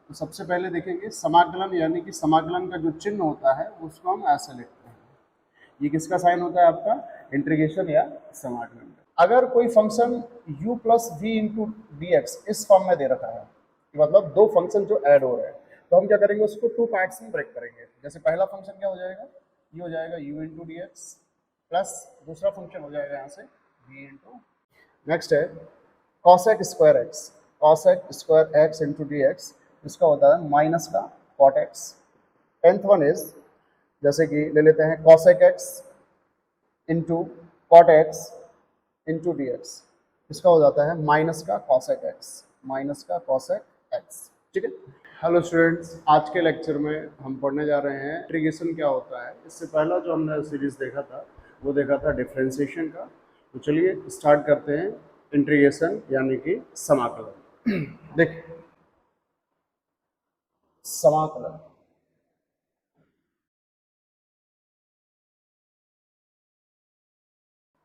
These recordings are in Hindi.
तो सबसे पहले देखेंगे समाकलन, यानी कि समाकलन का जो चिन्ह होता है उसको हम ऐसे लिखते हैं। ये किसका साइन होता है? आपका इंटीग्रेशन या समाकलन का। अगर कोई function u plus v into d x इस फॉर्म में दे रखा है, मतलब दो फंक्शन जो ऐड हो रहे हैं, तो हम क्या करेंगे, उसको टू पार्ट्स में ब्रेक करेंगे। जैसे पहला फंक्शन क्या हो जाएगा, ये हो जाएगा u into d x, plus दूसरा फंक्शन हो जाएगा यहाँ से v इंटू, नेक्स्ट है cosec square x, cosec square x into d x, इसका होता है माइनस का cot x. Tenth one is, जैसे कि ले लेते हैं cosec x into cot x into d x, इसका हो जाता है माइनस का कॉसेक एक्स, माइनस का कॉसेक एक्स। ठीक है। हेलो स्टूडेंट्स, आज के लेक्चर में हम पढ़ने जा रहे हैं इंटीग्रेशन क्या होता है। इससे पहला जो हमने सीरीज देखा था वो देखा था डिफरेंशिएशन का। तो चलिए स्टार्ट करते हैं इंटीग्रेशन यानी कि समाकलन। देखिए समाकलन,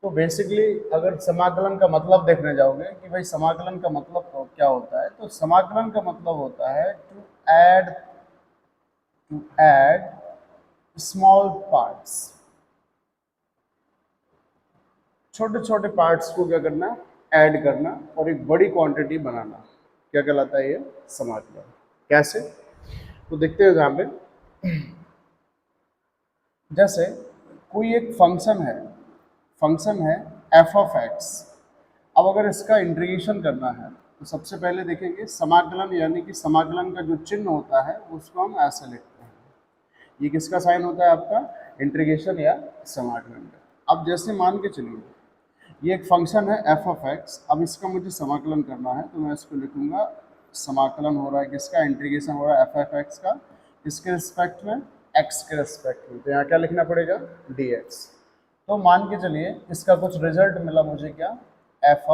तो बेसिकली अगर समाकलन का मतलब देखने जाओगे कि भाई समाकलन का मतलब क्या होता है, तो समाकलन का मतलब होता है टू ऐड स्मॉल पार्ट्स, छोटे छोटे पार्ट्स को क्या करना, ऐड करना और एक बड़ी क्वांटिटी बनाना, क्या कहलाता है ये? समाकलन। कैसे? तो देखते हैं यहाँ पे, जैसे कोई एक फंक्शन है एफ ऑफ एक्स। अब अगर इसका इंटीग्रेशन करना है तो सबसे पहले देखेंगे समाकलन, यानी कि समाकलन का जो चिन्ह होता है उसको हम ऐसे लिखते हैं। ये किसका साइन होता है? आपका इंटीग्रेशन या समाकलन का। अब जैसे मान के चलिए ये एक फंक्शन है एफ ऑफ एक्स, अब इसका मुझे समाकलन करना है तो मैं इसको लिखूंगा समाकलन हो रहा है किसका, इंटीग्रेशन हो रहा है एफ ऑफ एक्स का, किसके रिस्पेक्ट में? एक्स के रिस्पेक्ट में। तो यहाँ क्या लिखना पड़ेगा? D x. तो मान के चलिए इसका कुछ रिजल्ट मिला मुझे, क्या? एफ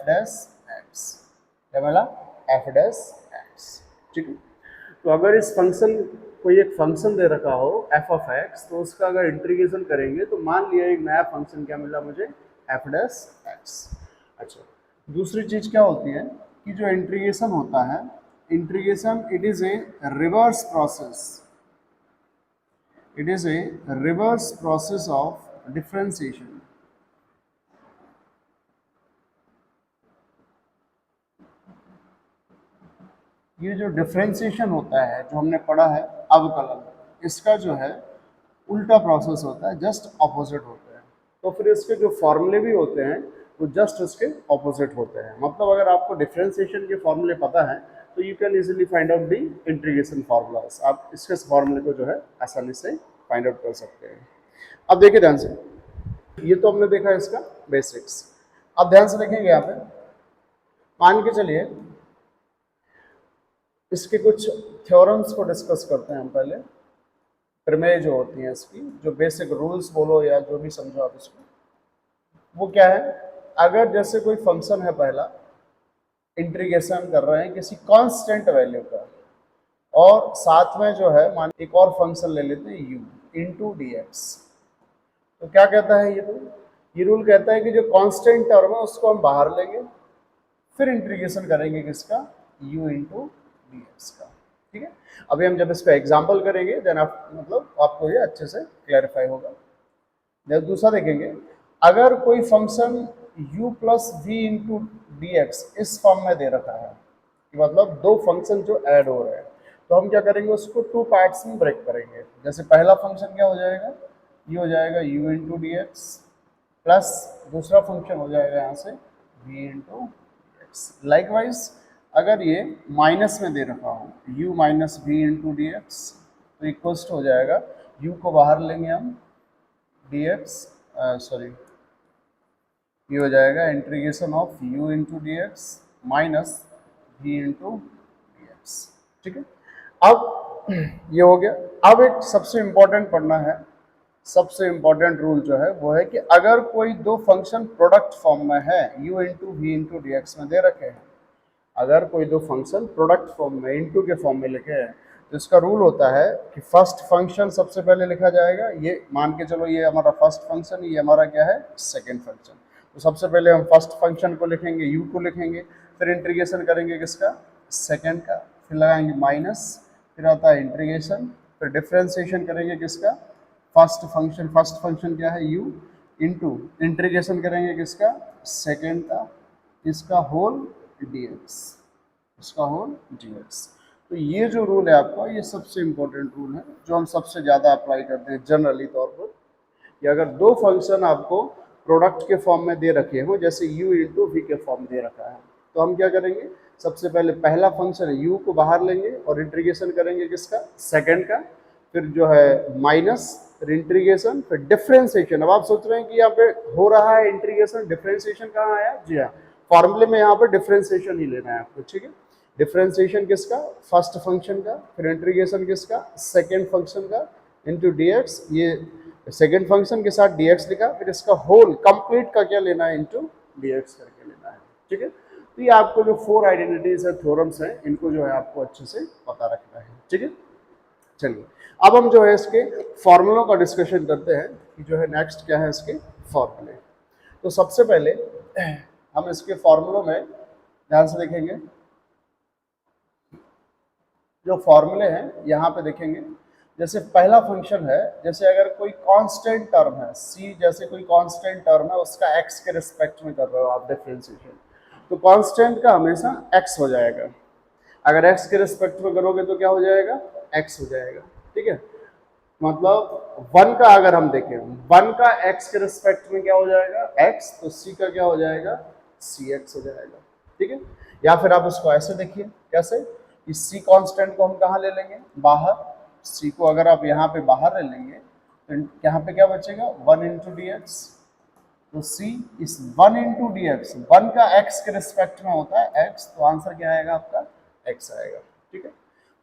डैश एक्स, क्या मिला? F dash x. ठीक है। तो अगर इस फंक्शन, कोई एक फंक्शन दे रखा हो एफ ऑफ एक्स, तो उसका अगर इंटीग्रेशन करेंगे तो मान लिया एक नया फंक्शन क्या मिला मुझे? F dash x. अच्छा, दूसरी चीज क्या होती है कि जो इंटीग्रेशन होता है, integration it is a reverse process, it is a reverse process of differentiation। ये जो डिफरेंशिएशन होता है जो हमने पढ़ा है अवकलन, इसका जो है उल्टा प्रोसेस होता है, जस्ट ऑपोजिट होता है। तो फिर इसके जो फॉर्मूले भी होते हैं वो जस्ट उसके ऑपोजिट होते हैं। मतलब अगर आपको डिफरेंशिएशन के फॉर्मूले पता है तो you can easily find out the integration formulas. आप इसके फॉर्मूले को जो है आसानी से फाइंड आउट कर सकते हैं। अब देखिए ध्यान से, ये तो हमने देखा इसका बेसिक्स। अब ध्यान से देखेंगे यहाँ पे, मान के चलिए इसके कुछ थ्योरम्स को डिस्कस करते हैं हम पहले। प्रमेय जो होती हैं इसकी, जो बेसिक रूल्स बोलो या जो भी समझो आप इसको, वो क्या है? अगर जैसे कोई फंक्शन है, पहला इंटीग्रेशन कर रहे हैं किसी कांस्टेंट वैल्यू का, और साथ में जो है मान एक और फंक्शन ले लेते हैं u इंटू डी एक्स, तो क्या कहता है ये रूल कहता है कि जो कांस्टेंट टर्म है उसको हम बाहर लेंगे, फिर इंटीग्रेशन करेंगे किसका? u इंटू डी एक्स का। ठीक है। अभी हम जब इस पे एग्जाम्पल करेंगे देन आप मतलब आपको ये अच्छे से क्लैरिफाई होगा। जब दूसरा देखेंगे, अगर कोई function u plus v into d x इस फॉर्म में दे रखा है, मतलब दो फंक्शन जो ऐड हो रहे हैं, तो हम क्या करेंगे, उसको टू पार्ट्स में ब्रेक करेंगे। जैसे पहला फंक्शन क्या हो जाएगा, ये हो जाएगा u into d x, plus दूसरा फंक्शन हो जाएगा यहाँ से v into d x. Likewise अगर ये माइनस में दे रखा हो u minus v into d x, तो इक्वल्स हो जाएगा u को बाहर लेंगे हम, डी एक्स सॉरी ये हो जाएगा integration of u into d x minus v into d x. ठीक है। अब ये हो गया। अब एक सबसे इम्पोर्टेंट पढ़ना है, सबसे इम्पोर्टेंट रूल जो है वो है कि अगर कोई दो फंक्शन प्रोडक्ट फॉर्म में है, u into v into d x में दे रखे हैं, अगर कोई दो फंक्शन प्रोडक्ट फॉर्म में इंटू के फॉर्म में लिखे हैं, तो इसका रूल होता है कि फर्स्ट फंक्शन सबसे पहले लिखा जाएगा। ये मान के चलो ये हमारा फर्स्ट फंक्शन, ये हमारा क्या है? Second function. तो सबसे पहले हम फर्स्ट फंक्शन को लिखेंगे, u को लिखेंगे, फिर इंटीग्रेशन करेंगे किसका? सेकेंड का, फिर लगाएंगे माइनस, फिर आता है इंटीग्रेशन, फिर डिफ्रेंसिएशन करेंगे किसका, फर्स्ट फंक्शन क्या है u, इंटू इंटीग्रेशन करेंगे किसका, सेकेंड का, इसका होल dx, इसका होल dx। तो ये जो रूल है आपका, ये सबसे इंपॉर्टेंट रूल है जो हम सबसे ज़्यादा अप्लाई करते हैं जनरली तौर पर, कि अगर दो फंक्शन आपको प्रोडक्ट के फॉर्म में दे रखे हो, जैसे u इंटू वी के फॉर्म दे रखा है, तो हम क्या करेंगे, सबसे पहले पहला फंक्शन है u को बाहर लेंगे और इंटीग्रेशन करेंगे किसका, सेकंड का, फिर जो है माइनस, फिर इंटीग्रेशन, फिर डिफ्रेंसिएशन। अब आप सोच रहे हैं कि यहाँ पे हो रहा है इंटीग्रेशन, डिफ्रेंसिएशन कहाँ आया, जी हाँ, फॉर्मूले में यहाँ पे डिफ्रेंसिएशन ही लेना है आपको, ठीक है। डिफ्रेंसिएशन किसका, फर्स्ट फंक्शन का, फिर इंटीग्रेशन किसका, सेकेंड फंक्शन का, इंटू dx, ये सेकेंड फंक्शन के साथ dx लिखा, फिर इसका होल कंप्लीट का क्या लेना है, इंटू dx करके लेना है, ठीक है। तो ये आपको जो 4 आइडेंटिटीज है, थ्योरम्स हैं, इनको जो है आपको अच्छे से पता रखना है, ठीक है। चलिए अब हम जो है इसके फॉर्मूलों का डिस्कशन करते हैं कि जो है नेक्स्ट क्या है इसके फॉर्मूले। तो सबसे पहले हम इसके फॉर्मूलों में ध्यान से देखेंगे, जो फॉर्मूले हैं यहाँ पे देखेंगे, जैसे पहला फंक्शन है, जैसे अगर कोई कांस्टेंट टर्म है c, जैसे कोई कांस्टेंट टर्म है उसका x के रिस्पेक्ट में कर रहे हो आप डिफरेंशिएशन, तो कांस्टेंट का हमेशा x हो जाएगा, अगर x के रिस्पेक्ट में करोगे तो क्या हो जाएगा, x हो जाएगा, ठीक है। मतलब 1 का अगर हम देखें, 1 का x के रिस्पेक्ट में क्या हो जाएगा, x, तो c का क्या हो जाएगा, cx हो जाएगा, ठीक है। या फिर आप उसको ऐसे देखिए, कैसे, कि c कांस्टेंट को हम कहाँ ले लेंगे, बाहर, c को अगर आप यहाँ पे बाहर ले लेंगे तो यहाँ पे क्या बचेगा, 1 इंटू डी एक्स, तो c इस 1 इंटू डी एक्स, 1 का x के रिस्पेक्ट में होता है x, तो आंसर क्या आएगा आपका, x आएगा, ठीक है।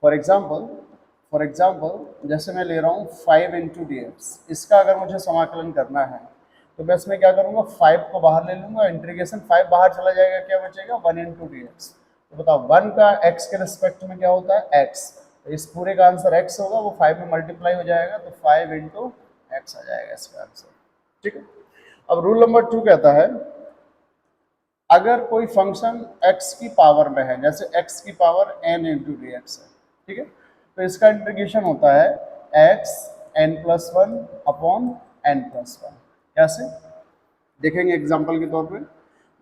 फॉर एग्जाम्पल जैसे मैं ले रहा हूँ 5 इंटू डी एक्स, इसका अगर मुझे समाकलन करना है तो मैं इसमें क्या करूँगा, 5 को बाहर ले लूँगा, इंटीग्रेशन 5 बाहर चला जाएगा, क्या बचेगा, 1 इंटू डी एक्स। तो बताओ 1 का x के रिस्पेक्ट में क्या होता है, x, तो इस पूरे का आंसर x होगा, वो 5 में मल्टीप्लाई हो जाएगा, तो 5 इंटू एक्स आ जाएगा इसका आंसर, ठीक है। अब रूल नंबर 2 कहता है, अगर कोई फंक्शन x की पावर में है, जैसे x की power n into d x है, ठीक है, तो इसका इंटीग्रेशन होता है x n+1 अपॉन n+1। कैसे देखेंगे एग्जाम्पल के तौर पे,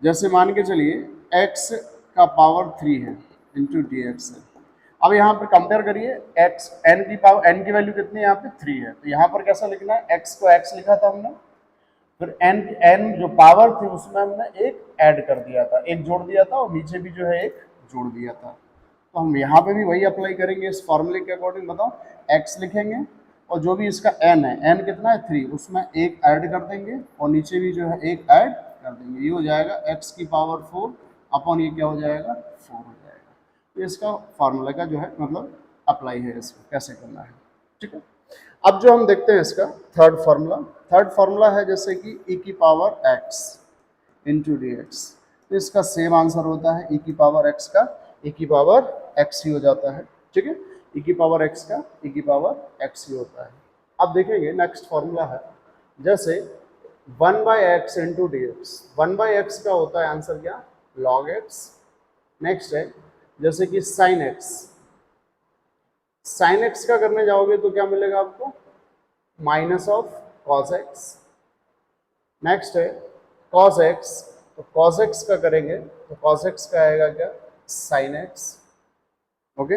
जैसे मान के चलिए x का पावर 3 है इंटू डी एक्स है। अब यहाँ पर कंपेयर करिए, x n की पावर, n की वैल्यू कितनी है यहाँ पे 3 है, तो यहाँ पर कैसा लिखना है, x को x लिखा था हमने, फिर n जो पावर थी उसमें हमने एक ऐड कर दिया था, एक जोड़ दिया था, और नीचे भी जो है एक जोड़ दिया था। तो हम यहाँ पे भी वही अप्लाई करेंगे इस फॉर्मूले के अकॉर्डिंग। बताओ, x लिखेंगे और जो भी इसका n है, n कितना है 3, उसमें एक ऐड कर देंगे और नीचे भी जो है एक ऐड कर देंगे, ये हो जाएगा x की पावर 4 अपॉन ये क्या हो जाएगा, 4 हो जाएगा। तो इसका फार्मूला का जो है मतलब अप्लाई है, इसको कैसे करना है, ठीक है। अब जो हम देखते हैं इसका थर्ड फार्मूला है, जैसे कि e की power x into d x, तो इसका सेम आंसर होता है e की पावर x का e की पावर x ही हो जाता है, ठीक है। e की पावर x का e की पावर x ही होता है। अब देखेंगे नेक्स्ट फार्मूला है, जैसे 1/x into d x, 1/x का होता है आंसर क्या, log x। नेक्स्ट है जैसे कि sin x का करने जाओगे तो क्या मिलेगा आपको, minus of cos x। Next है cos x, तो cos x का करेंगे तो cos x का आएगा क्या, sin x, ओके।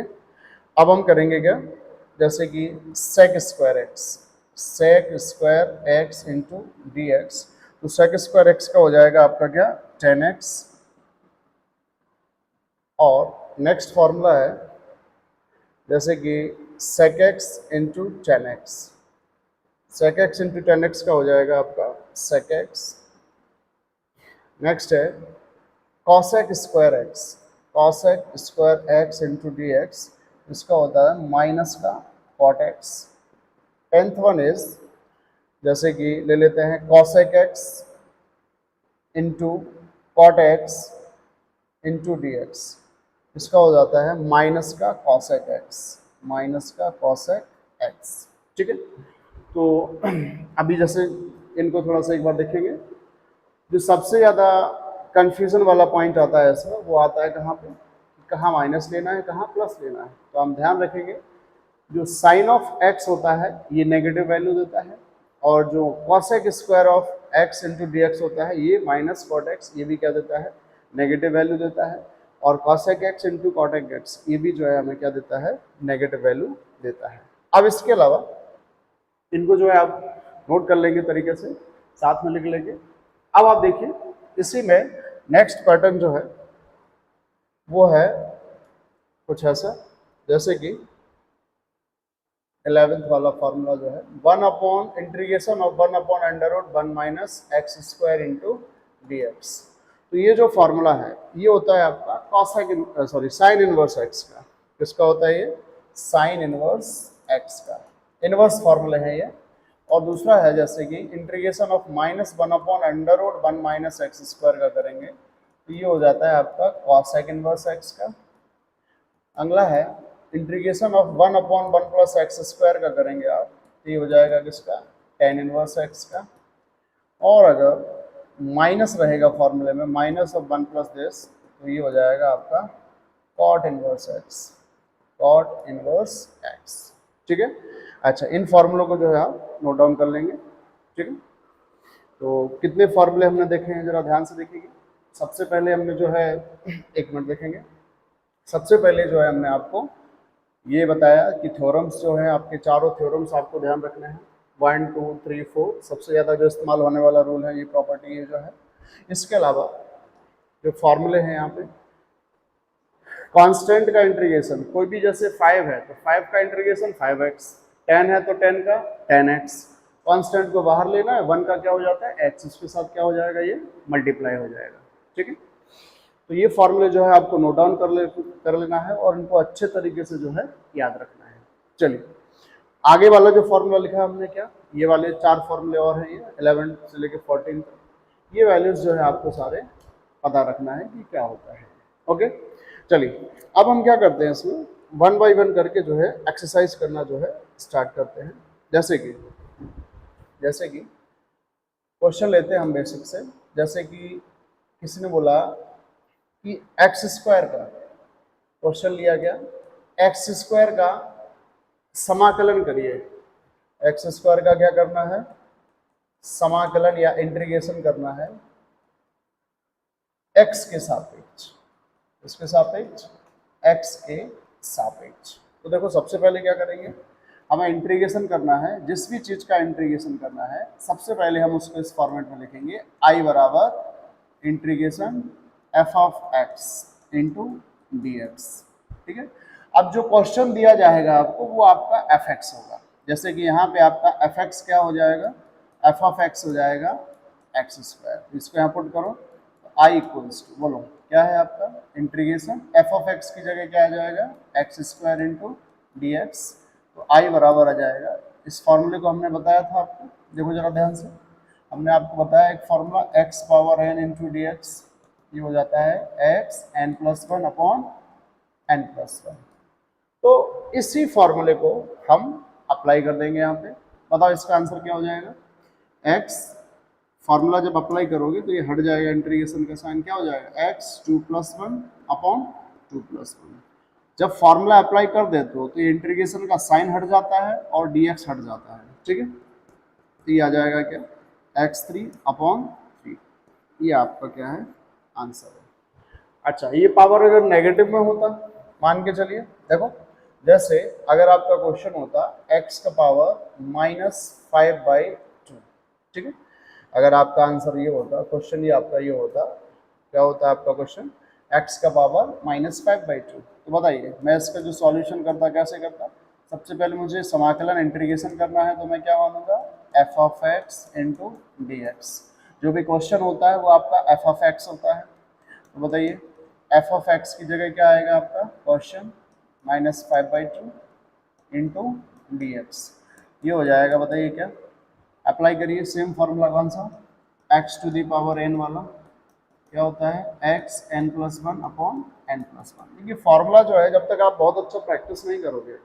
अब हम करेंगे क्या, जैसे कि sec square x into d x, तो sec स्क्वायर x का हो जाएगा आपका क्या, 10x। और नेक्स्ट फॉर्मूला है जैसे कि sec x into 10x, sec x into 10x का हो जाएगा आपका sec x। नेक्स्ट है cosec square x into d x, इसका होता है माइनस का cot x। 10th one is जैसे कि ले लेते हैं cosec x into cot x into d x, इसका हो जाता है माइनस का cosec x, ठीक है। तो अभी जैसे इनको थोड़ा सा एक बार देखेंगे, जो सबसे ज़्यादा कंफ्यूजन वाला पॉइंट आता है इसमें, वो आता है कहाँ पे, कहाँ माइनस लेना है, कहाँ प्लस लेना है। तो हम ध्यान रखेंगे जो साइन ऑफ एक्स होता है ये नेगेटिव वैल्यू देता है, और जो cosec square of x into d x होता है ये माइनस कॉट एक्स, ये भी क्या देता है, नेगेटिव वैल्यू देता है। और कॉसेक एक्स इंटू कॉटेक एक्स ये भी जो है हमें क्या देता है, नेगेटिव वैल्यू देता है। अब इसके अलावा इनको जो है आप नोट कर लेंगे तरीके से, साथ में लिख लेंगे। अब आप देखिए इसी में नेक्स्ट पैटर्न जो है वो है कुछ ऐसा, जैसे कि 11th वाला फॉर्मूला जो है 1 upon integration of 1 upon under root 1 minus x square into d x. तो ये जो फॉर्मूला है ये होता है आपका cosec sorry sine inverse x का। किसका होता है ये, साइन इनवर्स एक्स का, इनवर्स फॉर्मूला है ये। और दूसरा है जैसे कि integration of minus 1 upon under root 1 minus x square का करेंगे तो ये हो जाता है आपका कॉसेक इनवर्स एक्स का। अगला है integration of 1 upon 1 plus x square का करेंगे आप तो ये हो जाएगा किसका, टेन इनवर्स एक्स का। और अगर माइनस रहेगा फॉर्मूले में, माइनस ऑफ 1 प्लस दिस, तो ये हो जाएगा आपका cot inverse x, cot inverse x. ठीक है, अच्छा इन फॉर्मूलों को जो है आप नोट डाउन कर लेंगे। ठीक है, तो कितने फॉर्मूले हमने देखे हैं जरा ध्यान से देखिए। सबसे पहले हमने जो है, एक मिनट देखेंगे, सबसे पहले जो है हमने आपको ये बताया कि थ्योरम्स जो है आपके चारों थ्योरम्स आपको ध्यान रखने हैं, 1 2 3 4 सबसे ज़्यादा जो इस्तेमाल होने वाला रूल है ये प्रॉपर्टी ये जो है। इसके अलावा जो फॉर्मूले हैं यहाँ पे, कांस्टेंट का इंटीग्रेशन, कोई भी जैसे 5 है तो 5 का इंटीग्रेशन 5x, 10 है तो 10 का 10x, कांस्टेंट को बाहर लेना है, 1 का क्या हो जाता है x, इसके साथ क्या हो जाएगा ये मल्टीप्लाई हो जाएगा। ठीक है, तो ये फॉर्मूले जो है आपको नोट डाउन कर लेना है और इनको अच्छे तरीके से जो है याद रखना है। चलिए आगे वाला जो फॉर्मूला लिखा है हमने क्या, ये वाले 4 फॉर्मूले और हैं, ये 11 से लेकर 14 तक, ये वैल्यूज जो है आपको सारे पता रखना है कि क्या होता है। ओके, चलिए अब हम क्या करते हैं इसमें 1 बाई 1 करके जो है एक्सरसाइज करना जो है स्टार्ट करते हैं। जैसे कि क्वेश्चन लेते हैं हम बेसिक से, जैसे कि किसी ने बोला कि एक्स स्क्वायर का क्वेश्चन लिया गया, एक्स स्क्वायर का समाकलन करिए। एक्स स्क्वायर का क्या करना है, समाकलन या इंटीग्रेशन करना है एक्स के सापेक्ष, इसके सापेक्ष, एक्स के सापेक्ष। तो देखो सबसे पहले क्या करेंगे, हमें इंटीग्रेशन करना है, जिस भी चीज का इंटीग्रेशन करना है सबसे पहले हम उसको इस फॉर्मेट में लिखेंगे, आई बराबर integration F of x into d x. ठीक है, अब जो क्वेश्चन दिया जाएगा आपको वो आपका एफ एक्स होगा। जैसे कि यहाँ पे आपका एफ एक्स क्या हो जाएगा, एफ ऑफ एक्स हो जाएगा एक्स स्क्वायर। इसको यहाँ पुट करो तो आई इक्वल्स टू, बोलो क्या है आपका इंटीग्रेशन एफ ऑफ एक्स की जगह क्या आ जाएगा, x square into d x. तो आई बराबर आ जाएगा, इस फॉर्मूले को हमने बताया था आपको, देखो जरा ध्यान से, हमने आपको बताया एक formula x power n into d x, ये हो जाता है x n plus 1 upon n plus 1। तो इसी फॉर्मूले को हम अप्लाई कर देंगे यहाँ पे। बताओ इसका आंसर क्या हो जाएगा, एक्स फॉर्मूला जब अप्लाई करोगे तो ये हट जाएगा, इंटीग्रेशन का साइन क्या हो जाएगा, एक्स 2 प्लस 1 अपॉन 2 प्लस 1। जब फॉर्मूला अप्लाई कर देते हो तो ये इंटीग्रेशन का साइन हट जाता है और डी एक्स हट जाता है। ठीक है, तो ये आ जाएगा क्या, x3 अपॉन 3, ये आपका क्या है आंसर है। अच्छा ये पावर अगर नेगेटिव में होता, मान के चलिए, देखो जैसे अगर आपका क्वेश्चन होता x का पावर -5/2, ठीक है, अगर आपका आंसर ये होता, क्वेश्चन ये आपका ये होता, क्या होता है आपका क्वेश्चन, x का पावर -5/2। तो बताइए मैं इसका जो सॉल्यूशन करता कैसे करता, सबसे पहले मुझे समाकलन इंटीग्रेशन करना है, तो मैं क्या मानूंगा F of x into d x. जो भी क्वेश्चन होता है वो आपका एफ ऑफ एक्स होता है, तो बताइए एफ ऑफ एक्स की जगह क्या आएगा आपका क्वेश्चन -5/2 इंटू डी एक्स, ये हो जाएगा। बताइए क्या, अप्लाई करिए सेम फॉर्मूला कौन सा, x to the power n वाला, क्या होता है x n plus 1 upon n plus 1। देखिए फॉर्मूला जो है जब तक आप बहुत अच्छा प्रैक्टिस नहीं करोगे,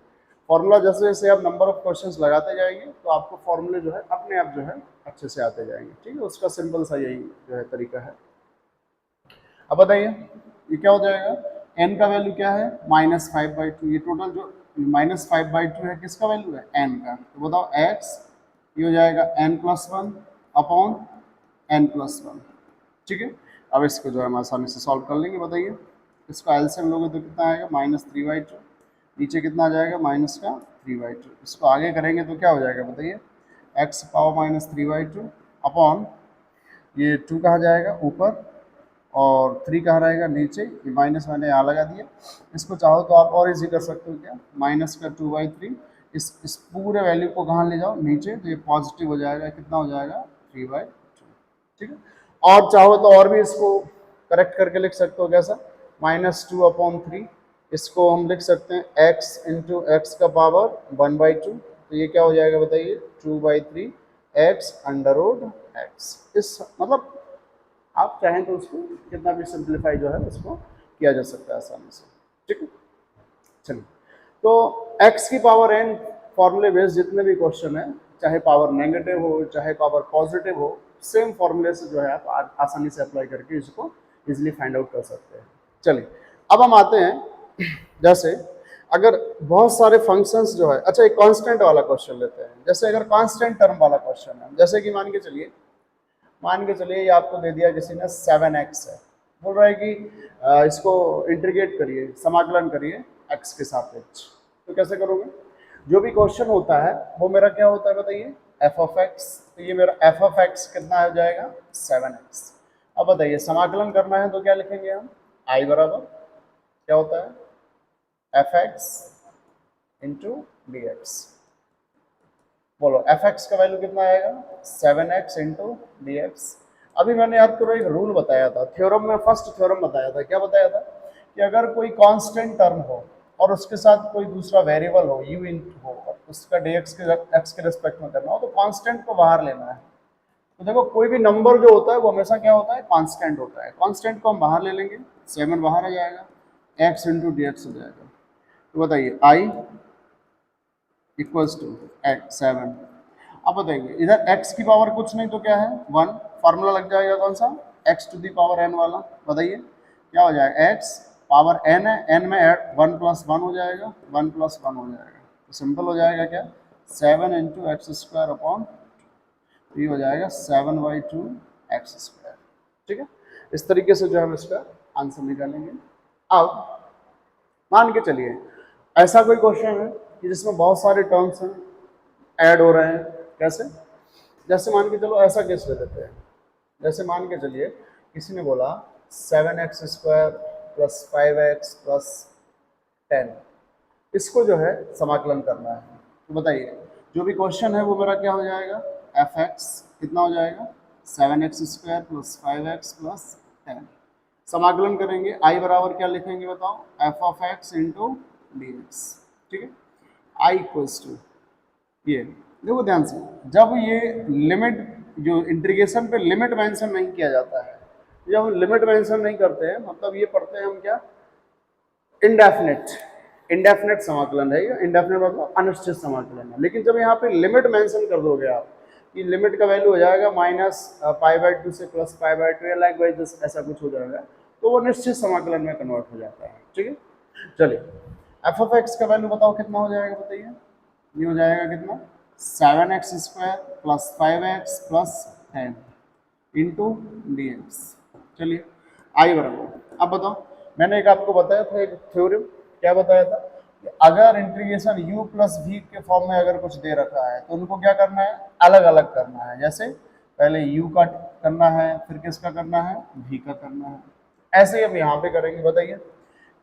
फॉर्मूला जैसे जैसे आप नंबर ऑफ क्वेश्चंस लगाते जाएंगे तो आपको फॉर्मूले जो है अपने आप जो है अच्छे से आते जाएंगे। ठीक है, उसका सिंपल सा यही जो है तरीका है। अब बताइए ये क्या हो जाएगा, एन का वैल्यू क्या है -5/2, ये टोटल जो -5/2 है किसका वैल्यू है एन का। तो बताओ एक्स ये हो जाएगा n+1 अपॉन n+1, ठीक है। अब इसको जो है हम आसानी से सॉल्व कर लेंगे। बताइए इसको एलसीएम लोगे तो कितना आएगा -3/2, नीचे कितना आ जाएगा -3/2। इसको आगे करेंगे तो क्या हो जाएगा बताइए x पावर -3/2 अपॉन ये 2 कहाँ जाएगा ऊपर और 3 कहाँ रहेगा नीचे, ये माइनस मैंने यहाँ लगा दिया। इसको चाहो तो आप और इजी कर सकते हो, क्या -2/3, इस पूरे वैल्यू को कहाँ ले जाओ नीचे, तो ये पॉजिटिव हो जाएगा, कितना हो जाएगा 3/2, ठीक है। और चाहो तो और भी इसको करेक्ट करके लिख सकते हो, कैसा -2/3, इसको हम लिख सकते हैं x इंटू एक्स का पावर 1/2, तो ये क्या हो जाएगा बताइए 2/3 x अंडर x। इस मतलब आप चाहें तो उसको कितना भी सिंप्लीफाई जो है उसको किया जा सकता है आसानी से, ठीक है। चलिए तो x की पावर n फॉर्मूले बेस्ड जितने भी क्वेश्चन है, चाहे पावर नेगेटिव हो चाहे पावर पॉजिटिव हो, सेम फॉर्मूले से जो है आप आसानी से अप्लाई करके इसको इजीली फाइंड आउट कर सकते हैं। चलिए अब हम आते हैं, जैसे अगर बहुत सारे फंक्शंस जो है, अच्छा एक कांस्टेंट वाला क्वेश्चन लेते हैं। जैसे अगर कांस्टेंट टर्म वाला क्वेश्चन है, जैसे कि मान के चलिए ये आपको दे दिया किसी ने 7x है, बोल रहा है कि इसको इंटीग्रेट करिए, समाकलन करिए x के सापेक्ष। तो कैसे करोगे, जो भी क्वेश्चन होता है वो मेरा क्या होता है बताइए f(x), तो ये मेरा f(x) कितना हो जाएगा 7x। अब बताइए समाकलन करना है तो क्या लिखेंगे हम, i बराबर क्या होता है f(x) इंटू dx। बोलो f(x) का वैल्यू कितना आएगा 7x इंटू dx। अभी मैंने आपको एक रूल बताया था, थ्योरम में फर्स्ट थ्योरम बताया था, क्या बताया था कि अगर कोई कांस्टेंट टर्म हो और उसके साथ कोई दूसरा वेरिएबल हो u इंटू हो और उसका dx के x के रिस्पेक्ट में करना हो तो कांस्टेंट को बाहर लेना है। तो देखो कोई भी नंबर जो होता है वो हमेशा क्या होता है कांस्टेंट होता है, कांस्टेंट को हम बाहर ले लेंगे, 7 बाहर आ जाएगा, x इंटू dx हो जाएगा। तो बताइए i इक्वल्स टू एक्स 7। अब बताइए इधर x की पावर कुछ नहीं तो क्या है 1, फार्मूला लग जाएगा कौन सा x to the power n वाला। बताइए क्या हो जाएगा x पावर n है, n में ऐड 1 + 1 हो जाएगा, 1 + 1 हो जाएगा, तो सिंपल हो जाएगा क्या 7 इंटू x² अपॉन ये हो जाएगा 7/2 x², ठीक है। इस तरीके से जो हम इसका आंसर निकालेंगे। अब मान के चलिए ऐसा कोई क्वेश्चन है कि जिसमें बहुत सारे टर्म्स हैं ऐड हो रहे हैं, कैसे, जैसे मान के चलो ऐसा केस ले लेते हैं। जैसे मान के चलिए किसी ने बोला 7x² + 5x + 10, इसको जो है समाकलन करना है। तो बताइए जो भी क्वेश्चन है वो मेरा क्या हो जाएगा f(x) कितना हो जाएगा 7x² + 5x + 10। समाकलन करेंगे i बराबर क्या लिखेंगे बताओ f(x) इंटू dx, ठीक है। i इक्वल्स टू ये देखो ध्यान से, जब ये लिमिट जो इंटीग्रेशन पे लिमिट मेंशन नहीं किया जाता है, जब हम लिमिट मेंशन नहीं करते हैं मतलब ये पढ़ते हैं हम क्या इंडेफिनेट समाकलन है, ये इंडेफिनेट मतलब अनिश्चित समाकलन है। लेकिन जब यहाँ पे लिमिट मेंशन कर दोगे आप कि लिमिट का वैल्यू हो जाएगा -π/2 से +π/2 या लाइकवाइज ऐसा कुछ हो जाएगा, तो वो निश्चित समाकलन में कन्वर्ट हो जाता है, ठीक है। चलिए f(x) का वैल्यू बताओ कितना हो जाएगा बताइए, ये हो जाएगा कितना 7x² + 5x + 10 इंटू dx। चलिए i बराबर, अब बताओ मैंने एक आपको बताया था एक थ्योरम, क्या बताया था कि अगर इंटीग्रेशन u + v के फॉर्म में अगर कुछ दे रखा है तो उनको क्या करना है अलग अलग करना है। जैसे पहले u का करना है, फिर किसका करना है v का करना है। ऐसे ही हम यहाँ पे करेंगे। बताइए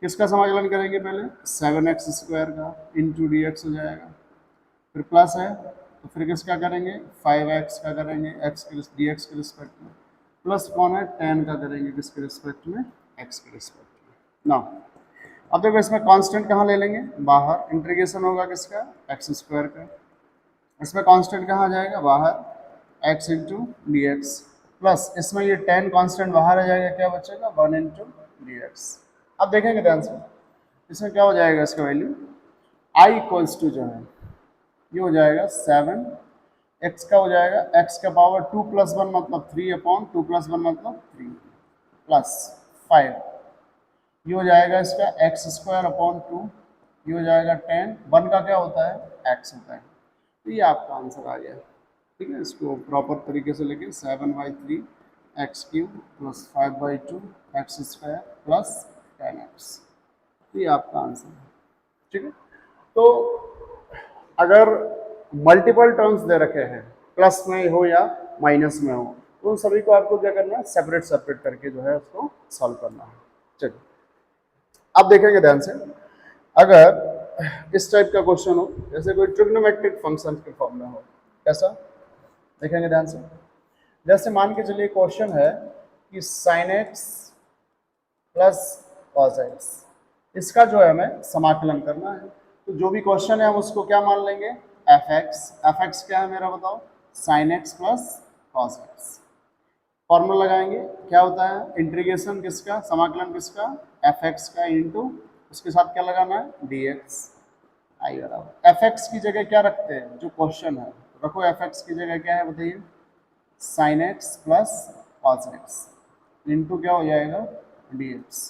किसका समाकलन करेंगे, पहले 7x² का इंटू dx हो जाएगा, फिर प्लस है तो फिर किसका करेंगे 5x का करेंगे x के dx के रिस्पेक्ट में, प्लस कौन है 10 का करेंगे किसके रिस्पेक्ट में x के रिस्पेक्ट में। ना अब देखो इसमें कांस्टेंट कहाँ ले लेंगे बाहर, इंटीग्रेशन होगा किसका x² का, इसमें कांस्टेंट कहाँ आ जाएगा बाहर x इंटू dx, प्लस इसमें ये 10 कांस्टेंट बाहर आ जाएगा, क्या बचेगा 1 इंटू dx। अब देखेंगे ध्यान से इसमें क्या हो जाएगा इसका वैल्यू i इक्वल्स टू जो है ये हो जाएगा 7, x का हो जाएगा x का पावर 2 + 1 मतलब 3 अपॉन 2 + 1 मतलब 3 प्लस 5 ये हो जाएगा इसका एक्स स्क्वायर अपॉन 2, ये हो जाएगा 10, 1 का क्या होता है एक्स होता है। तो ये आपका आंसर आ गया। ठीक है, इसको प्रॉपर तरीके से लेके 7/3 x cube plus 5/2 x square plus 10x, तो ये आपका आंसर है। ठीक है, तो अगर मल्टीपल टर्म्स दे रखे हैं, प्लस में हो या माइनस में हो, तो उन सभी को आपको क्या करना है, सेपरेट सेपरेट करके जो है उसको सॉल्व करना है। चलिए अब देखेंगे ध्यान से, अगर इस टाइप का क्वेश्चन हो, जैसे कोई ट्रिग्नोमेट्रिक फंक्शन के फॉर्म में हो, कैसा देखेंगे ध्यान से। जैसे मान के चलिए क्वेश्चन है कि sin x plus cos x, इसका जो है हमें समाकलन करना है। तो जो भी क्वेश्चन है हम उसको क्या मान लेंगे, एफ एक्स क्या है मेरा बताओ, sin x plus cos x। Formula लगाएंगे, क्या होता है, इंटीग्रेशन किसका, समाकलन किसका, एफ एक्स का इंटू उसके साथ क्या लगाना है, डी एक्स आई बराबर। एफ एक्स की जगह क्या रखते हैं, जो क्वेश्चन है रखो, एफ एक्स की जगह क्या है बताइए, sine x plus cos x into क्या हो जाएगा, डी एक्स।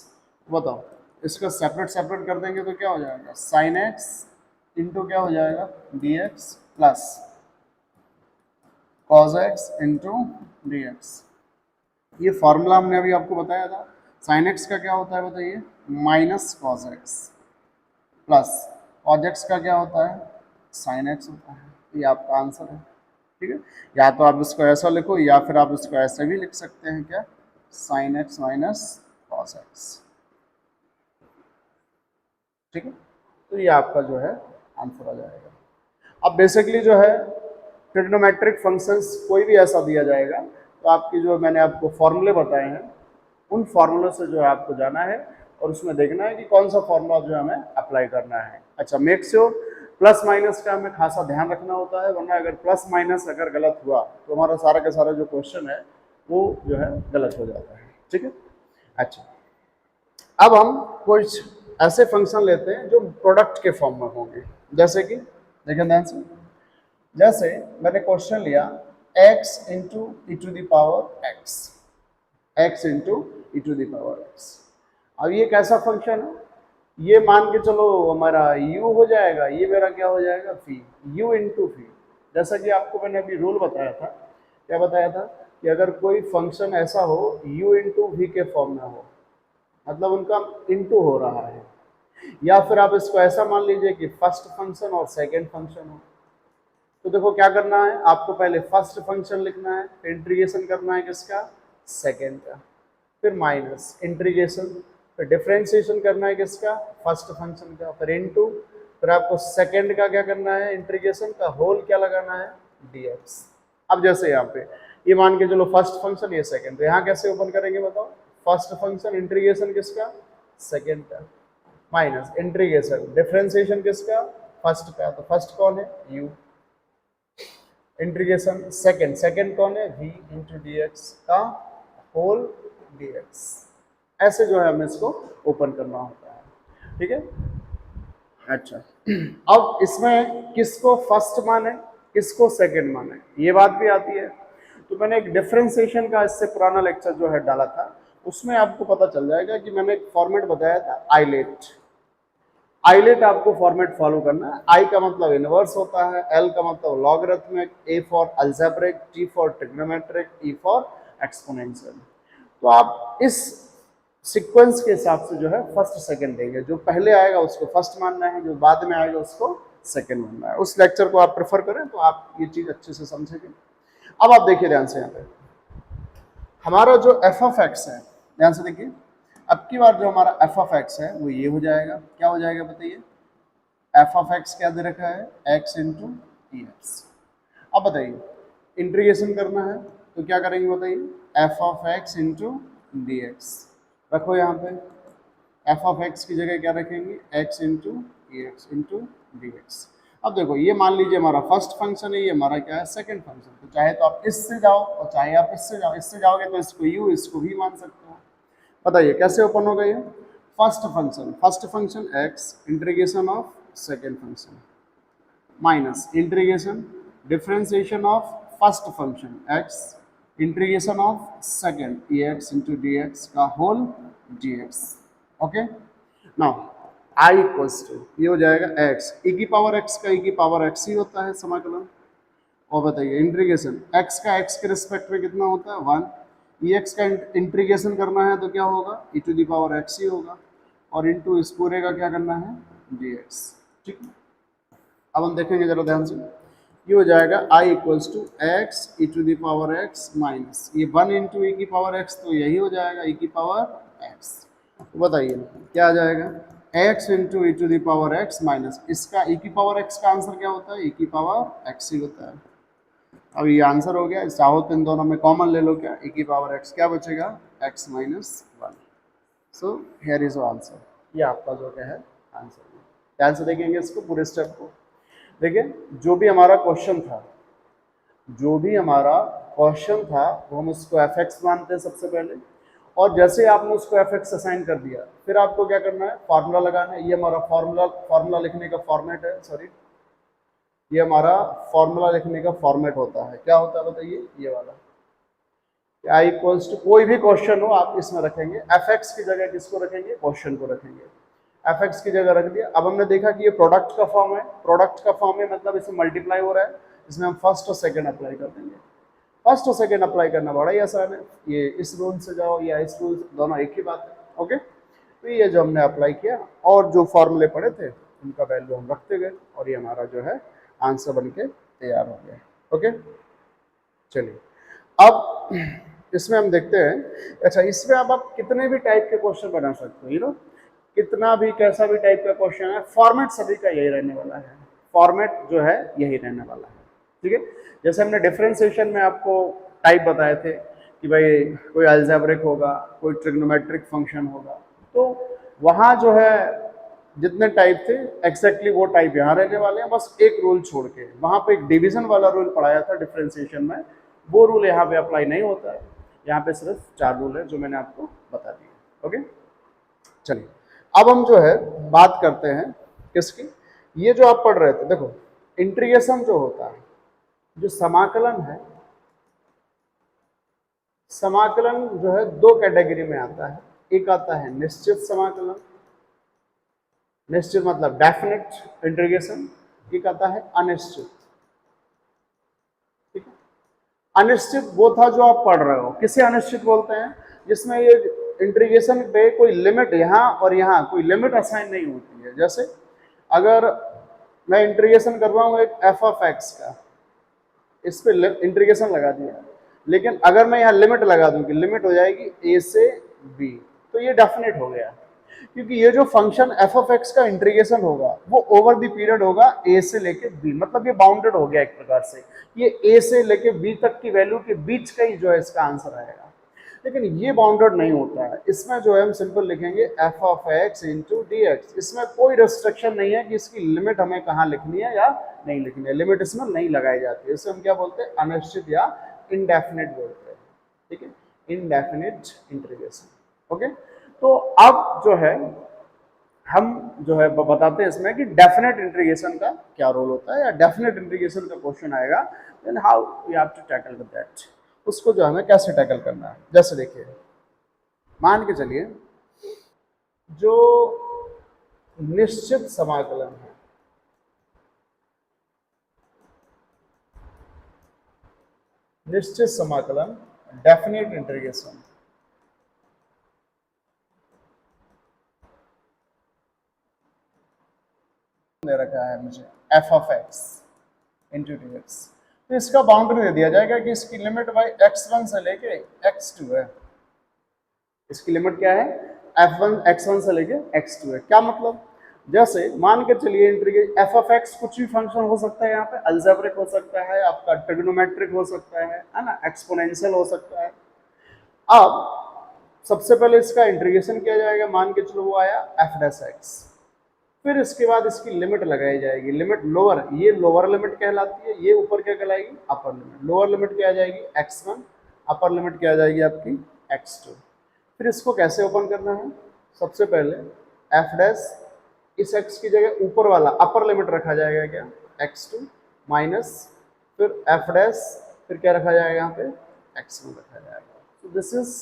बताओ इसका सेपरेट सेपरेट कर देंगे तो क्या हो जाएगा, साइन एक्स इंटू क्या हो जाएगा, D x plus cos x into d x. ये फॉर्मूला हमने अभी आपको बताया था। साइन एक्स का क्या होता है बताइए, minus cos x, plus cos x का क्या होता है, साइन एक्स होता है। ये आपका आंसर है। ठीक है, या तो आप इसको ऐसा लिखो या फिर आप इसको ऐसे भी लिख सकते हैं, क्या, sine x minus cos x. ठीक है, तो ये आपका जो है आंसर आ जाएगा। अब बेसिकली जो है ट्रिग्नोमेट्रिक फंक्शंस कोई भी ऐसा दिया जाएगा तो आपकी जो मैंने आपको फॉर्मूले बताए हैं, उन फॉर्मूलों से जो है आपको जाना है और उसमें देखना है कि कौन सा फॉर्मूला जो है हमें अप्लाई करना है। अच्छा, मेक श्योर प्लस माइनस का हमें खासा ध्यान रखना होता है, वरना अगर प्लस माइनस अगर गलत हुआ तो हमारा सारा का सारा जो क्वेश्चन है वो जो है गलत हो जाता है। ठीक है, अच्छा अब हम कुछ ऐसे फंक्शन लेते हैं जो प्रोडक्ट के फॉर्म में होंगे, जैसे कि देखें ध्यान से, जैसे मैंने क्वेश्चन लिया x into e to the power x, x into e to the power x। अब ये कैसा फंक्शन है, ये मान के चलो हमारा u हो जाएगा, ये मेरा क्या हो जाएगा, फी, u इंटू फी। जैसा कि आपको मैंने अभी रूल बताया था, क्या बताया था कि अगर कोई फंक्शन ऐसा हो u इंटू वी के फॉर्म में हो, मतलब उनका इंटू हो रहा है, या फिर आप इसको ऐसा मान लीजिए कि फर्स्ट फंक्शन और सेकेंड फंक्शन हो, तो देखो क्या करना है, आपको पहले फर्स्ट फंक्शन लिखना है, फिर इंटीग्रेशन करना है किसका, सेकेंड का, फिर माइनस इंटीग्रेशन, फिर डिफरेंशिएशन करना है किसका, फर्स्ट फंक्शन का, फिर इनटू, फिर आपको सेकेंड का क्या करना है, इंटीग्रेशन का होल क्या लगाना है, dx। अब जैसे यहाँ पे ये मान के चलो फर्स्ट फंक्शन, ये सेकेंड, तो यहाँ कैसे ओपन करेंगे बताओ, फर्स्ट फंक्शन इंटीग्रेशन किसका, सेकेंड का, माइनस इंटीग्रेशन डिफरेंशिएशन किसका, फर्स्ट का, तो फर्स्ट कौन है, u, इंटीग्रेशन सेकेंड, सेकेंड कौन है, v इंटू डी एक्स का होल dx। ऐसे जो है हमें इसको ओपन करना होता है। ठीक है, अच्छा अब इसमें किसको फर्स्ट माने किसको सेकंड माने, ये बात भी आती है। तो मैंने एक डिफरेंशिएशन का इससे पुराना लेक्चर जो है डाला था, उसमें आपको पता चल जाएगा कि मैंने एक फॉर्मेट बताया था आइलेट। आइलेट आपको फॉर्मेट फॉलो करना है। आई का मतलब इनवर्स होता है, एल का मतलब logarithmic, A for algebraic, T for trigonometric, E for exponential. तो आप इस सीक्वेंस के हिसाब से जो है फर्स्ट सेकंड देंगे, जो पहले आएगा उसको फर्स्ट मानना है, जो बाद में आएगा उसको सेकंड मानना है। उस लेक्चर को आप प्रेफर करें तो आप ये चीज अच्छे से समझेंगे। अब आप देखिए ध्यान से, यहाँ पे हमारा जो एफ ऑफ एक्स है, ध्यान से देखिए, अब की बार जो हमारा एफ ऑफ एक्स है वो ये हो जाएगा, क्या हो जाएगा बताइए, एफ ऑफ एक्स क्या दे रखा है, एक्स इंटू ई एक्स। अब बताइए इंटीग्रेशन करना है तो क्या करेंगे बताइए, F of x into d x रखो। यहाँ पे एफ ऑफ एक्स की जगह क्या रखेंगे, एक्स इंटू ई एक्स इंटू डी एक्स। अब देखो ये मान लीजिए हमारा फर्स्ट फंक्शन है, ये हमारा क्या है, सेकंड फंक्शन। तो चाहे तो आप इससे जाओ और चाहे आप इससे जाओ, इससे जाओगे तो इसको यू इसको भी मान सकते हो। बताइए कैसे ओपन होगा ये, first function x integration of second function minus integration differentiation of first function x integration of second e x into d x का whole d x. Okay. Now I equals to ये हो जाएगा x, e की पावर x का e की पावर x ही होता है समाकलन। और बताइए इंटीग्रेशन x का x के रिस्पेक्ट में कितना होता है 1, ex का इंटीग्रेशन करना है तो क्या होगा e to the power x ही होगा, और इनटू इस पूरे का क्या करना है dx। ठीक है, अब हम देखेंगे जरा ध्यान से, ये हो जाएगा i equals to x e to the power x minus ये 1 इंटू e की पावर x, तो यही हो जाएगा e की पावर x। तो बताइए क्या आ जाएगा x into e to the power x minus इसका e की पावर x का आंसर क्या होता है e की पावर x ही होता है। अब ये आंसर हो गया, चाहो तो इन दोनों में कॉमन ले लो, क्या e की पावर x क्या बचेगा x minus 1। So here is answer, ये आपका जो क्या है आंसर। ध्यान से देखेंगे इसको पूरे स्टेप को। देखिए जो भी हमारा क्वेश्चन था, जो भी हमारा क्वेश्चन था वो हम उसको एफ एक्स मानते हैं सबसे पहले, और जैसे आपने उसको एफ एक्स असाइन कर दिया फिर आपको क्या करना है फार्मूला लगाना है। ये हमारा फार्मूला लिखने का फॉर्मेट है, सॉरी ये हमारा फार्मूला लिखने का फॉर्मेट होता है। क्या होता है बताइए, ये वाला आई इक्वल्स टू कोई भी क्वेश्चन हो आप इसमें रखेंगे, एफ एक्स की जगह किसको रखेंगे क्वेश्चन को रखेंगे, एफ एक्स की जगह रख दिया। अब हमने देखा कि ये प्रोडक्ट का फॉर्म है, प्रोडक्ट का फॉर्म है मतलब इसमें मल्टीप्लाई हो रहा है, इसमें हम फर्स्ट और सेकंड अप्लाई कर देंगे। फर्स्ट और सेकंड अप्लाई करना बड़ा ही आसान है, ये इस रूल से जाओ या इस रूल से, दोनों एक ही बात है। ओके, तो ये जो हमने अप्लाई किया और जो फॉर्मूले पड़े थे उनका वैल्यू हम रखते गए और ये हमारा जो है आंसर बन के तैयार हो गया। ओके, चलिए अब इसमें हम देखते हैं। अच्छा, इसमें अब आप कितने भी टाइप के क्वेश्चन बना सकते हो, यू नो, कितना भी कैसा भी टाइप का क्वेश्चन है, फॉर्मेट सभी का यही रहने वाला है, फॉर्मेट जो है यही रहने वाला है। ठीक है, जैसे हमने डिफरेंशिएशन में आपको टाइप बताए थे कि भाई कोई अलजेब्रिक होगा, कोई ट्रिग्नोमेट्रिक फंक्शन होगा, तो वहाँ जो है जितने टाइप थे एग्जैक्टली वो टाइप यहाँ रहने वाले हैं, बस एक रूल छोड़ के। वहाँ पे एक डिवीजन वाला रूल पढ़ाया था डिफरेंशिएशन में, वो रूल यहाँ पे अप्लाई नहीं होता है। यहाँ पे सिर्फ 4 रूल है जो मैंने आपको बता दिए। ओके, चलिए अब हम जो है बात करते हैं किसकी, ये जो आप पढ़ रहे थे, देखो इंटीग्रेशन जो होता है, जो समाकलन है, समाकलन जो है 2 कैटेगरी में आता है। एक आता है निश्चित समाकलन, निश्चित मतलब डेफिनेट इंटीग्रेशन, एक आता है अनिश्चित। ठीक है, अनिश्चित वो था जो आप पढ़ रहे हो। किसे अनिश्चित बोलते हैं, जिसमें ये इंटीग्रेशन पे कोई लिमिट यहाँ और यहाँ कोई लिमिट असाइन नहीं होती है। जैसे अगर मैं इंटीग्रेशन कर रहा हूँ एक एफ ऑफ एक्स का, इस पे इंटीग्रेशन लगा दिया, लेकिन अगर मैं यहाँ लिमिट लगा दूं कि लिमिट हो जाएगी ए से बी, तो ये डेफिनेट हो गया, क्योंकि ये जो फंक्शन एफ ऑफ एक्स का इंटीग्रेशन होगा वो ओवर द पीरियड होगा ए से लेके बी, मतलब ये बाउंडेड हो गया एक प्रकार से, ये ए से लेके बी तक की वैल्यू के बीच का ही जो है इसका आंसर आएगा। लेकिन ये बाउंडेड नहीं होता है, इसमें जो है हम सिंपल लिखेंगे F of x into d x. इसमें कोई रेस्ट्रिक्शन नहीं है कि इसकी लिमिट हमें कहाँ लिखनी है या नहीं लिखनी है, लिमिट इसमें नहीं लगाई जाती है। इसे हम क्या बोलते हैं, अनिश्चित या इनडेफिनेट बोलते हैं। ठीक है, इनडेफिनेट इंटीग्रेशन। ओके, तो अब जो है हम जो है बताते हैं इसमें कि डेफिनेट इंटीग्रेशन का क्या रोल होता है, या डेफिनेट इंटीग्रेशन का क्वेश्चन आएगा, then how we have to tackle with that, उसको जो हमें कैसे टैकल करना है। जैसे देखिए, मान के चलिए जो निश्चित समाकलन है, निश्चित समाकलन डेफिनेट इंटीग्रेशन, दे रखा है मुझे F of x into d x, तो इसका बाउंड्री दे दिया जाएगा कि इसकी लिमिट भाई x1 से लेके x2 है। इसकी लिमिट क्या है, x1 से लेके x2 है। क्या मतलब, जैसे मान के चलिए इंटीग्रेशन एफ ऑफ एक्स कुछ भी फंक्शन हो सकता है, यहाँ पे अलजेब्रिक हो सकता है, आपका ट्रिग्नोमेट्रिक हो सकता है ना, एक्सपोनेंशियल हो सकता है। अब सबसे पहले इसका इंटीग्रेशन किया जाएगा, मान के चलो वो आया एफ डैश एक्स, फिर इसके बाद इसकी लिमिट लगाई जाएगी, लिमिट लोअर, ये लोअर लिमिट कहलाती है, ये ऊपर क्या कहलाएगी अपर लिमिट। लोअर लिमिट क्या आ जाएगी x1, अपर लिमिट क्या आ जाएगी आपकी x2। फिर इसको कैसे ओपन करना है, सबसे पहले f डैश इस x की जगह ऊपर वाला अपर लिमिट रखा जाएगा क्या x2 माइनस फिर f डैश, फिर क्या रखा जाएगा यहाँ पे x1 रखा जाएगा। तो this is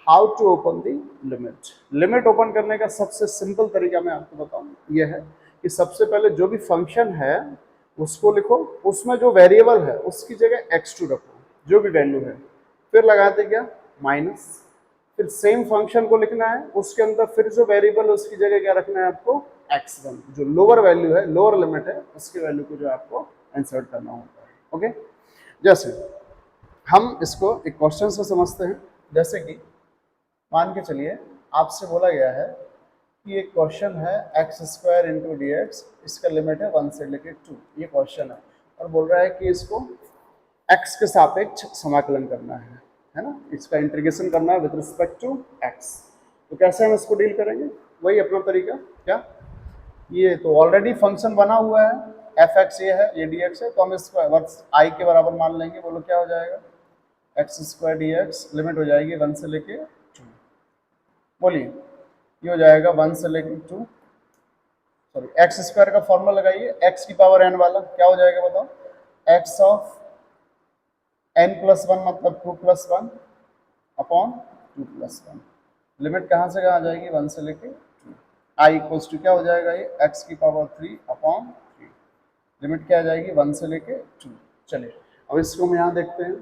how to open the limit. Limit open करने का सबसे सिंपल तरीका मैं आपको बताऊं, यह है कि सबसे पहले जो भी फंक्शन है उसको लिखो, उसमें जो वेरिएबल है उसकी जगह x2 रखो, जो भी वैल्यू है, फिर लगाते क्या माइनस, फिर सेम फंक्शन को लिखना है, उसके अंदर फिर जो वेरिएबल है उसकी जगह क्या रखना है आपको x1, जो लोअर वैल्यू है, लोअर लिमिट है, उसकी वैल्यू को जो आपको इंसर्ट करना होता है। ओके, जैसे हम इसको एक क्वेश्चन से समझते हैं। जैसे कि मान के चलिए आपसे बोला गया है कि एक क्वेश्चन है x² इंटू डी एक्स, इसका लिमिट है 1 से लेकर 2, ये क्वेश्चन है, और बोल रहा है कि इसको x के सापेक्ष समाकलन करना है ना, इसका इंटीग्रेशन करना है विद रिस्पेक्ट टू x। तो कैसे हम इसको डील करेंगे, वही अपना तरीका। क्या, ये तो ऑलरेडी फंक्शन बना हुआ है, f(x) ये है, ये dx है, तो हम इसको i के बराबर मान लेंगे। बोलो क्या हो जाएगा, x² dx लिमिट हो जाएगी 1 से लेके 2। बोलिए ये हो जाएगा 1 से लेके 2, सॉरी x² का फॉर्मूला लगाइए, x की पावर n वाला क्या हो जाएगा बताओ, x ऑफ n+1 मतलब 2+1 अपॉन 2+1। लिमिट कहाँ से कहाँ आ जाएगी, 1 से लेके 2। i इक्वल्स टू क्या हो जाएगा, ये x की पावर 3 अपॉन 3। लिमिट क्या आ जाएगी, 1 से लेके 2। चलिए अब इसको हम यहाँ देखते हैं,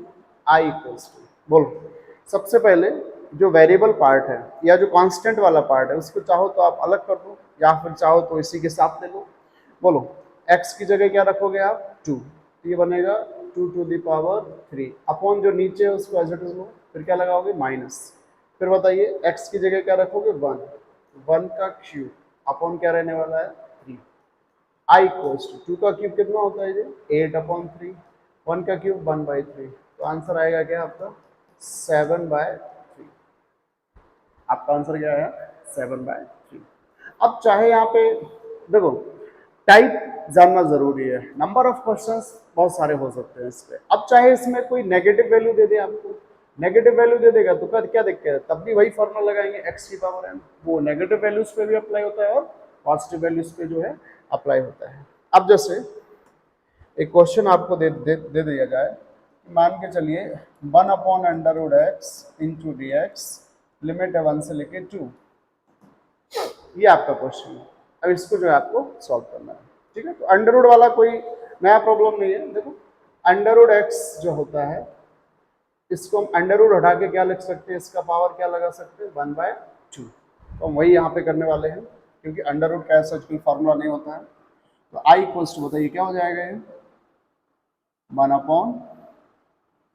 i इक्वल्स टू, बोलो सबसे पहले जो वेरिएबल पार्ट है या जो कांस्टेंट वाला पार्ट है उसको चाहो तो आप अलग कर दो, या फिर चाहो तो इसी के साथ ले लो। बोलो x की जगह क्या रखोगे आप 2, ये बनेगा 2 टू दी पावर 3 अपॉन जो नीचे है उसको एज इट इज लो, फिर क्या लगाओगे माइनस, फिर बताइए x की जगह क्या रखोगे 1 का क्यूब अपॉन क्या रहने वाला है 3। i इक्वल्स टू 2 का क्यूब कितना होता है ये 8/3, 1 का क्यूब 1/3, तो आंसर आएगा क्या आपका 7/3। आपका आंसर क्या है 7/3। अब चाहे यहाँ पे देखो टाइप जानना जरूरी है, नंबर ऑफ क्वेश्चंस बहुत सारे हो सकते हैं इस पे। अब चाहे इसमें कोई नेगेटिव वैल्यू दे दे, आपको नेगेटिव वैल्यू दे देगा तो क्या दिक्कत है, तब भी वही फॉर्मूला लगाएंगे x की पावर n, वो नेगेटिव वैल्यूज पे भी अप्लाई होता है और पॉजिटिव वैल्यूज पे जो है अप्लाई होता है। अब जैसे एक क्वेश्चन आपको दे दिया जाए, मान के चलिए 1/√x into d x limit है 1 से लेके 2, ये आपका क्वेश्चन है। अब इसको जो है आपको सॉल्व करना है, ठीक है। तो अंडर वाला कोई नया प्रॉब्लम नहीं है। देखो अंडर√x जो होता है इसको हम अंडर हटा के क्या लिख सकते हैं, इसका पावर क्या लगा सकते हैं 1/2, तो हम वही यहाँ पे करने वाले हैं, क्योंकि अंडर का ऐसा कोई फॉर्मूला नहीं होता है। तो i इक्वल्स टू बताइए क्या हो जाएगा, ये 1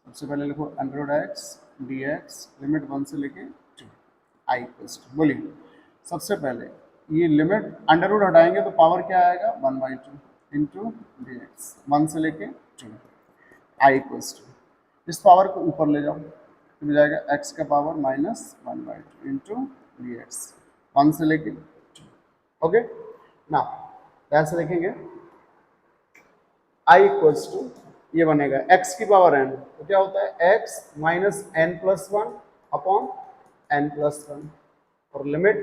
सबसे पहले लिखो अंडर√x dx लिमिट 1 से लेके 2, i इक्वल्स टू, बोलिए सबसे पहले ये लिमिट अंडर हटाएंगे तो पावर क्या आएगा 1/2 इंटू डी एक्स 1 से लेके 2, i इक्वल्स टू, इस पावर को ऊपर ले जाओ तो मिल जाएगा x का पावर -1/2 इंटू डी एक्स 1 से लेके 2। ओके ना, ऐसे देखेंगे i इक्वल्स टू ये बनेगा x की पावर n, तो क्या होता है x minus n+1 upon n+1, और लिमिट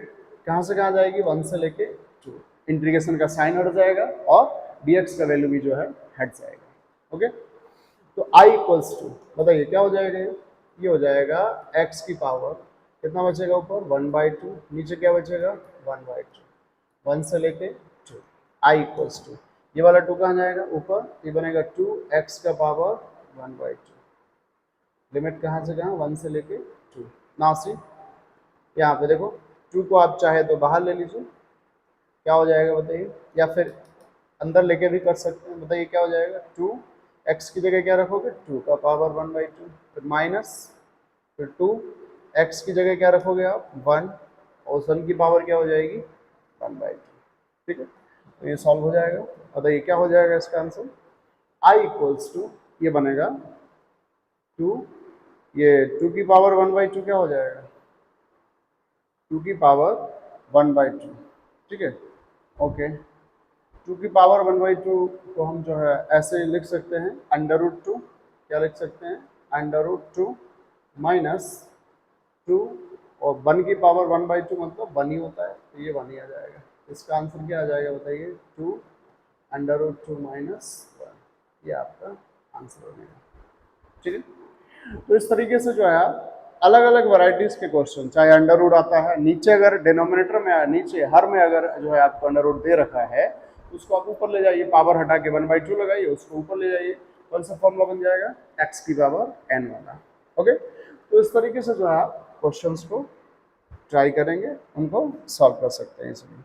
कहाँ से कहाँ जाएगी 1 से लेके 2, इंटीग्रेशन का साइन हट जाएगा और dx का वैल्यू भी जो है हट जाएगा। ओके, तो i इक्वल्स टू बताइए क्या हो जाएगा, ये हो जाएगा x की पावर कितना बचेगा ऊपर 1/2, नीचे क्या बचेगा 1/2, 1 से लेके 2, i इक्वल्स टू ये वाला 2 कहाँ जाएगा ऊपर, ये बनेगा 2x का पावर 1/2, लिमिट कहाँ से कहाँ 1 से लेके 2। नाउ सी यहाँ पे देखो 2 को आप चाहे तो बाहर ले लीजिए, क्या हो जाएगा बताइए, या फिर अंदर लेके भी कर सकते हैं। बताइए क्या हो जाएगा, 2x की जगह क्या रखोगे 2 का पावर 1/2, फिर माइनस, फिर 2x की जगह क्या रखोगे आप 1, और 1 की पावर क्या हो जाएगी 1/2। ठीक है, तो ये सॉल्व हो जाएगा। बताइए क्या हो जाएगा इसका आंसर, i इक्वल्स टू ये बनेगा 2, ये 2 की पावर 1/2 क्या हो जाएगा 2 की पावर 1/2, ठीक है। ओके, 2 की पावर 1/2 को हम जो है ऐसे लिख सकते हैं अंडर√2, क्या लिख सकते हैं अंडर√2 माइनस 2, और 1 की पावर 1/2 मतलब 1 ही होता है, तो ये 1 ही आ जाएगा। इसका आंसर क्या आ जाएगा बताइए 2 अंडर√2 माइनस 1, ये आपका आंसर बनेगा। ठीक है, तो इस तरीके से जो है अलग अलग वैरायटीज़ के क्वेश्चन, चाहे अंडर रूट आता है नीचे, अगर डिनोमिनेटर में नीचे हर में अगर जो है आपको अंडर रूट दे रखा है उसको आप ऊपर ले जाइए, पावर हटा के 1/2 लगाइए, उसको ऊपर ले जाइए, कौन सा फॉर्मूला बन जाएगा, x की पावर n वाला। ओके, तो इस तरीके से जो है आप क्वेश्चंस को ट्राई करेंगे, उनको सॉल्व कर सकते हैं इसमें।